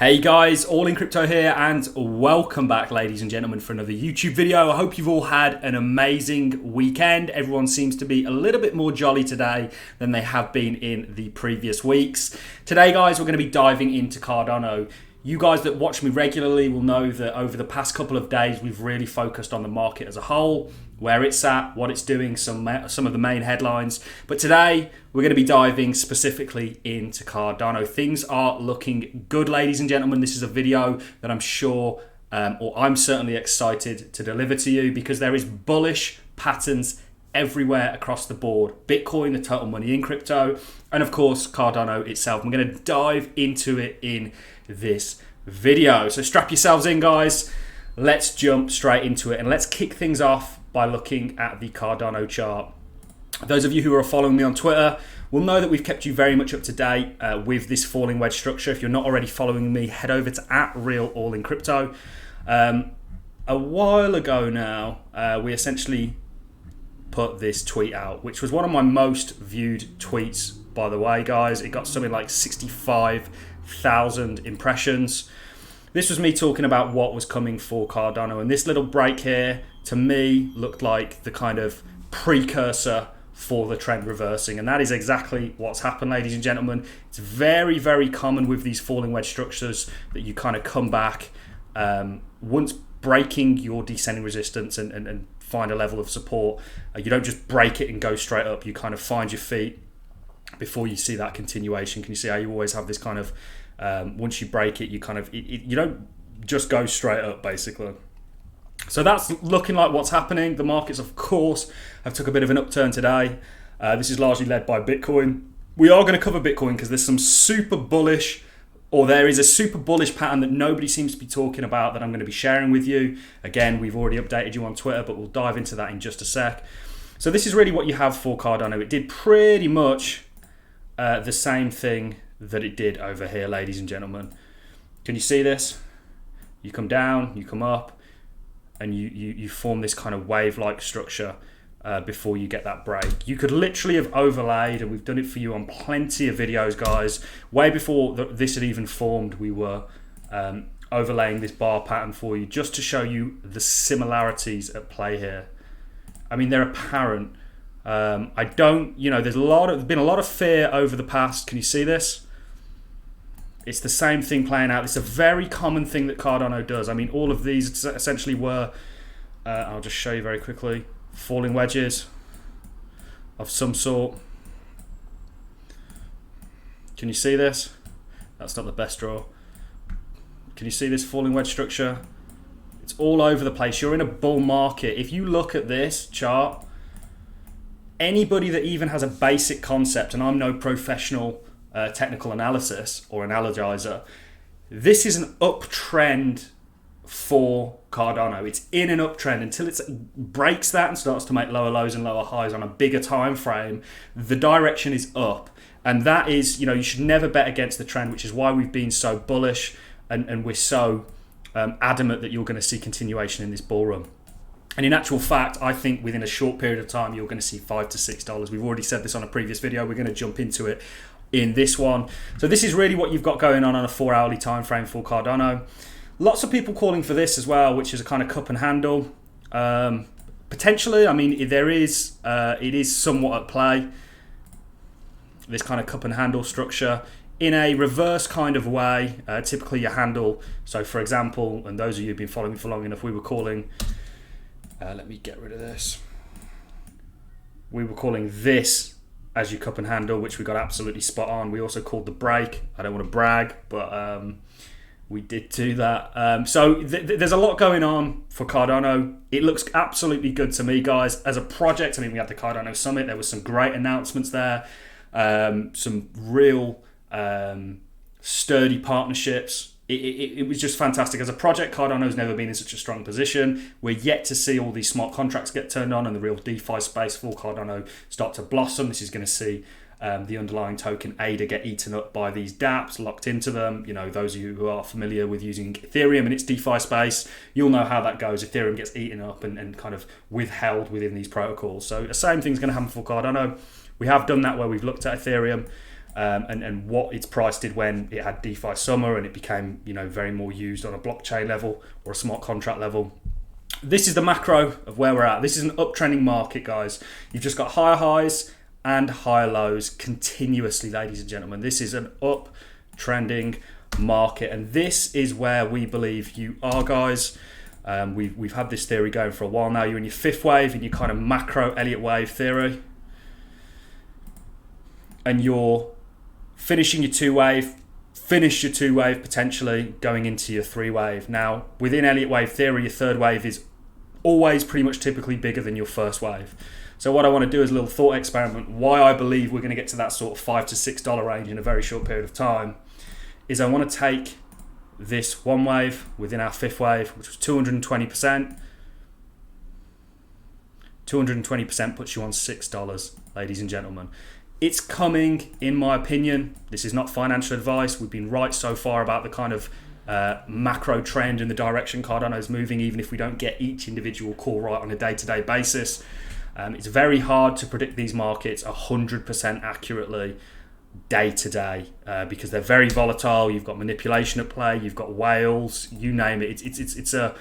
Hey guys, All in Crypto here and welcome back ladies and gentlemen for another YouTube video. I hope you've all had an amazing weekend. Everyone seems to be a little bit more jolly today than they have been in the previous weeks. Today guys, we're going to be diving into Cardano. You guys that watch me regularly will know that over the past couple of days we've really focused on the market as a whole, where it's at, what it's doing, some of the main headlines. But today we're going to be diving specifically into Cardano. Things are looking good, ladies and gentlemen. This is a video that I'm sure, or I'm certainly excited to deliver to you because there is bullish patterns everywhere across the board. Bitcoin, the total money in crypto, and of course Cardano itself. I'm going to dive into it in this video. So strap yourselves in guys. Let's jump straight into it and let's kick things off by looking at the Cardano chart. Those of you who are following me on Twitter will know that we've kept you very much up to date with this falling wedge structure. If you're not already following me, head over to @RealAllInCrypto. A while ago now, we essentially put this tweet out, which was one of my most viewed tweets, by the way, guys. It got something like 65,000 impressions. This was me talking about what was coming for Cardano, and this little break here to me looked like the kind of precursor for the trend reversing, and that is exactly what's happened, ladies and gentlemen. It's very, very common with these falling wedge structures that you kind of come back once breaking your descending resistance and find a level of support. You don't just break it and go straight up. You kind of find your feet before you see that continuation. Can you see how you always have this kind of once you break it, you kind of you don't just go straight up, basically. So that's looking like what's happening. The markets, of course, have took a bit of an upturn today. This is largely led by Bitcoin. We are going to cover Bitcoin because there's some super bullish, or there is a super bullish pattern that nobody seems to be talking about that I'm going to be sharing with you. Again, we've already updated you on Twitter, but we'll dive into that in just a sec. So this is really what you have for Cardano. It did pretty much the same thing that it did over here, ladies and gentlemen. Can you see this? You come down, you come up, and you form this kind of wave-like structure before you get that break. You could literally have overlaid, and we've done it for you on plenty of videos, guys. Way before this had even formed, we were overlaying this bar pattern for you just to show you the similarities at play here. I mean, they're apparent. There's been a lot of fear over the past. Can you see this? It's the same thing playing out. It's a very common thing that Cardano does. I mean, all of these essentially were, I'll just show you very quickly, falling wedges of some sort. Can you see this? That's not the best draw. Can you see this falling wedge structure? It's all over the place. You're in a bull market. If you look at this chart, anybody that even has a basic concept, and I'm no professional technical analysis or analogizer, this is an uptrend for Cardano. It's in an uptrend until it breaks that and starts to make lower lows and lower highs on a bigger time frame. The direction is up, and that is, you should never bet against the trend, which is why we've been so bullish and we're so adamant that you're going to see continuation in this bull run. And in actual fact, I think within a short period of time, you're going to see $5 to $6. We've already said this on a previous video. We're going to jump into it in this one. So this is really what you've got going on a 4-hourly time frame for Cardano. Lots of people calling for this as well, which is a kind of cup and handle. Potentially, I mean, it is somewhat at play. This kind of cup and handle structure in a reverse kind of way. Typically your handle, so for example, and those of you who've been following me for long enough, we were calling, let me get rid of this. We were calling this as your cup and handle, which we got absolutely spot on. We also called the break. I don't want to brag, but we did do that. So there's a lot going on for Cardano. It looks absolutely good to me, guys. As a project, I mean, we had the Cardano Summit. There was some great announcements there. Some real sturdy partnerships. It was just fantastic. As a project, Cardano's never been in such a strong position. We're yet to see all these smart contracts get turned on and the real DeFi space for Cardano start to blossom. This is going to see the underlying token ADA get eaten up by these dApps, locked into them. Those of you who are familiar with using Ethereum and its DeFi space, you'll know how that goes. Ethereum gets eaten up and kind of withheld within these protocols. So the same thing's going to happen for Cardano. We have done that where we've looked at Ethereum. and what its price did when it had DeFi summer and it became, you know, very more used on a blockchain level or a smart contract level. This is the macro of where we're at. This is an uptrending market, guys. You've just got higher highs and higher lows continuously, ladies and gentlemen. This is an uptrending market, and this is where we believe you are, guys. We've had this theory going for a while now. You're in your fifth wave, in your kind of macro Elliott wave theory, and you're finishing your two wave, finish your two wave potentially, going into your three wave. Now, within Elliott wave theory, your third wave is always pretty much typically bigger than your first wave. So what I want to do is a little thought experiment, why I believe we're going to get to that sort of $5 to $6 range in a very short period of time, is I want to take this one wave within our fifth wave, which was 220%. 220% puts you on $6, ladies and gentlemen. It's coming, in my opinion. This is not financial advice. We've been right so far about the kind of macro trend and the direction Cardano is moving, even if we don't get each individual call right on a day-to-day basis. It's very hard to predict these markets 100% accurately day to day because they're very volatile. You've got manipulation at play, you've got whales, you name it. It's a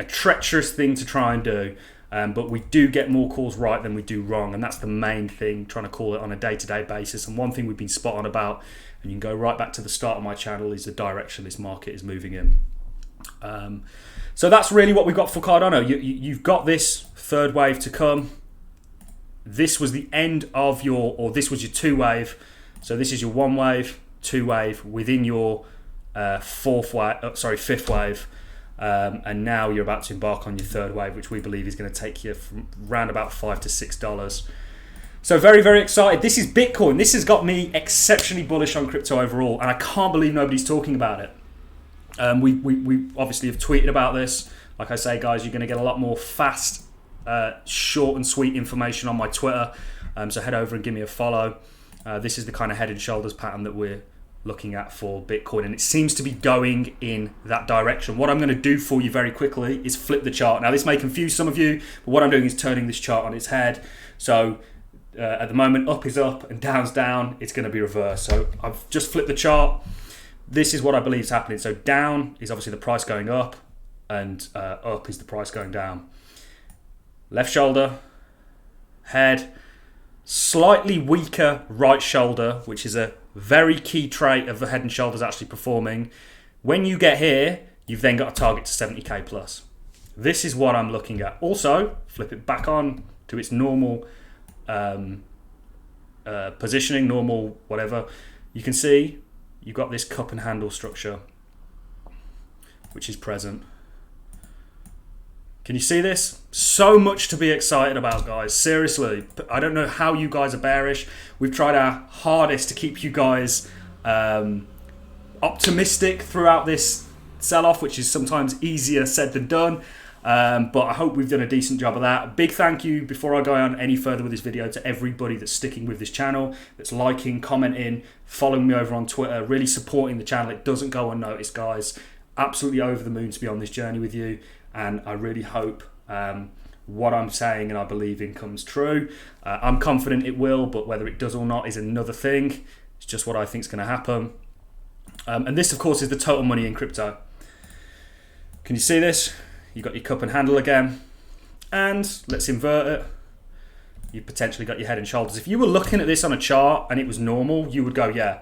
treacherous thing to try and do, but we do get more calls right than we do wrong, and that's the main thing, trying to call it on a day-to-day basis. And one thing we've been spot on about, and you can go right back to the start of my channel, is the direction this market is moving in. So that's really what we've got for Cardano. You've got this third wave to come. This was the end of your, or this was your two wave. So this is your one wave, two wave within your fifth wave, and now you're about to embark on your third wave, which we believe is going to take you from around about $5 to $6. So very, very excited. This is Bitcoin. This has got me exceptionally bullish on crypto overall, and I can't believe nobody's talking about it. We obviously have tweeted about this. Like I say, guys, you're going to get a lot more fast, short and sweet information on my Twitter. So head over and give me a follow. This is the kind of head and shoulders pattern that we're looking at for Bitcoin, and it seems to be going in that direction. What I'm going to do for you very quickly is flip the chart. Now, this may confuse some of you, but what I'm doing is turning this chart on its head. So at the moment, up is up and down's down. It's going to be reversed. So I've just flipped the chart. This is what I believe is happening. So down is obviously the price going up, and up is the price going down. Left shoulder, head, slightly weaker right shoulder, which is a very key trait of the head and shoulders actually performing. When you get here, you've then got a target to 70k plus. This is what I'm looking at. Also, flip it back on to its normal positioning, normal whatever. You can see you've got this cup and handle structure, which is present. Can you see this? So much to be excited about, guys. Seriously, I don't know how you guys are bearish. We've tried our hardest to keep you guys optimistic throughout this sell-off, which is sometimes easier said than done. But I hope we've done a decent job of that. A big thank you, before I go on any further with this video, to everybody that's sticking with this channel, that's liking, commenting, following me over on Twitter, really supporting the channel. It doesn't go unnoticed, guys. Absolutely over the moon to be on this journey with you. And I really hope what I'm saying and I believe in comes true. I'm confident it will, but whether it does or not is another thing. It's just what I think is going to happen. And this, of course, is the total money in crypto. Can you see this? You've got your cup and handle again. And let's invert it. You've potentially got your head and shoulders. If you were looking at this on a chart and it was normal, you would go, yeah,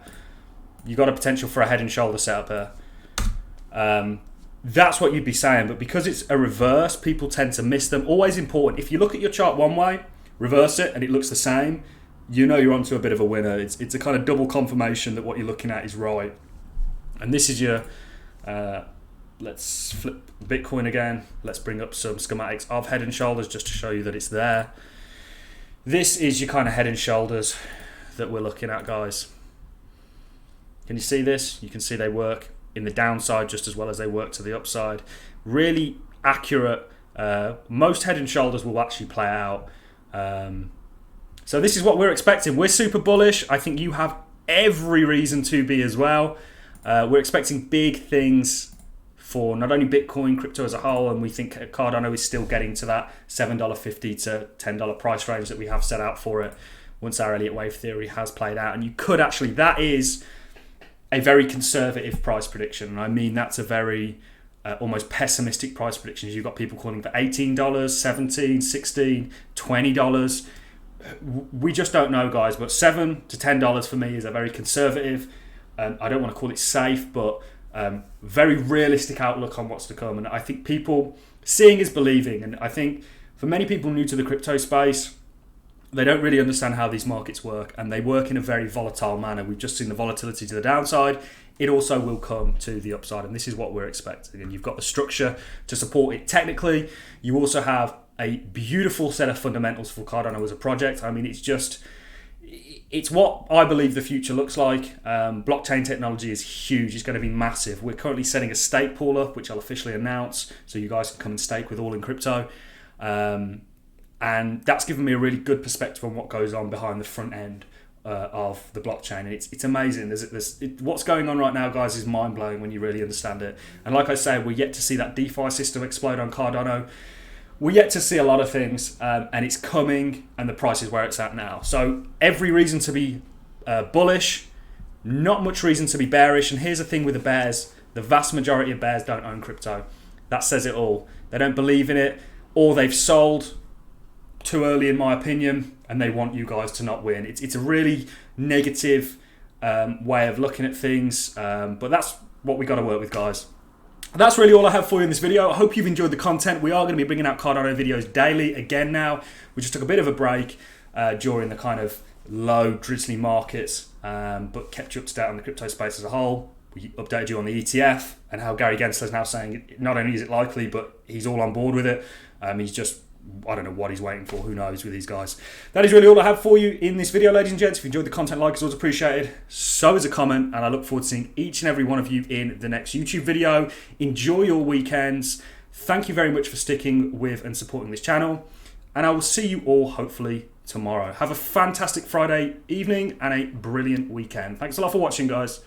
you got a potential for a head and shoulder setup here. That's what you'd be saying, but because it's a reverse, people tend to miss them. Always important. If you look at your chart one way, reverse it, and it looks the same, you know you're onto a bit of a winner. It's a kind of double confirmation that what you're looking at is right. And this is your, let's flip Bitcoin again. Let's bring up some schematics of head and shoulders just to show you that it's there. This is your kind of head and shoulders that we're looking at, guys. Can you see this? You can see they work in the downside just as well as they work to the upside. Really accurate. Most head and shoulders will actually play out. So this is what we're expecting. We're super bullish. I think you have every reason to be as well. We're expecting big things for not only Bitcoin, crypto as a whole, and we think Cardano is still getting to that $7.50 to $10 price range that we have set out for it. once our Elliott wave theory has played out. And you could actually, that is a very conservative price prediction. And I mean, that's a very almost pessimistic price prediction. You've got people calling for $18, $17, $16, $20. We just don't know, guys, but $7 to $10 for me is a very conservative, I don't want to call it safe, but very realistic outlook on what's to come. And I think people, seeing is believing. And I think for many people new to the crypto space, they don't really understand how these markets work, and they work in a very volatile manner. We've just seen the volatility to the downside. It also will come to the upside, and this is what we're expecting. And you've got the structure to support it technically. You also have a beautiful set of fundamentals for Cardano as a project. I mean, it's what I believe the future looks like. Blockchain technology is huge. It's going to be massive. We're currently setting a stake pool up, which I'll officially announce, so you guys can come and stake with All in Crypto. And that's given me a really good perspective on what goes on behind the front end of the blockchain. And it's amazing. What's going on right now, guys, is mind-blowing when you really understand it. And like I say, we're yet to see that DeFi system explode on Cardano. We're yet to see a lot of things, and it's coming, and the price is where it's at now. So every reason to be bullish, not much reason to be bearish. And here's the thing with the bears. The vast majority of bears don't own crypto. That says it all. They don't believe in it, or they've sold too early, in my opinion, and they want you guys to not win. It's a really negative way of looking at things, but that's what we got to work with, guys. That's really all I have for you in this video. I hope you've enjoyed the content. We are going to be bringing out Cardano videos daily again now. We just took a bit of a break during the kind of low, drizzly markets, but kept you up to date on the crypto space as a whole. We updated you on the ETF and how Gary Gensler is now saying not only is it likely, but he's all on board with it. He's just, I don't know what he's waiting for. Who knows with these guys. That is really all I have for you in this video, ladies and gents. If you enjoyed the content, like is always appreciated. So is a comment, and I look forward to seeing each and every one of you in the next YouTube video. Enjoy your weekends. Thank you very much for sticking with and supporting this channel, and I will see you all hopefully tomorrow. Have a fantastic Friday evening and a brilliant weekend. Thanks a lot for watching, guys.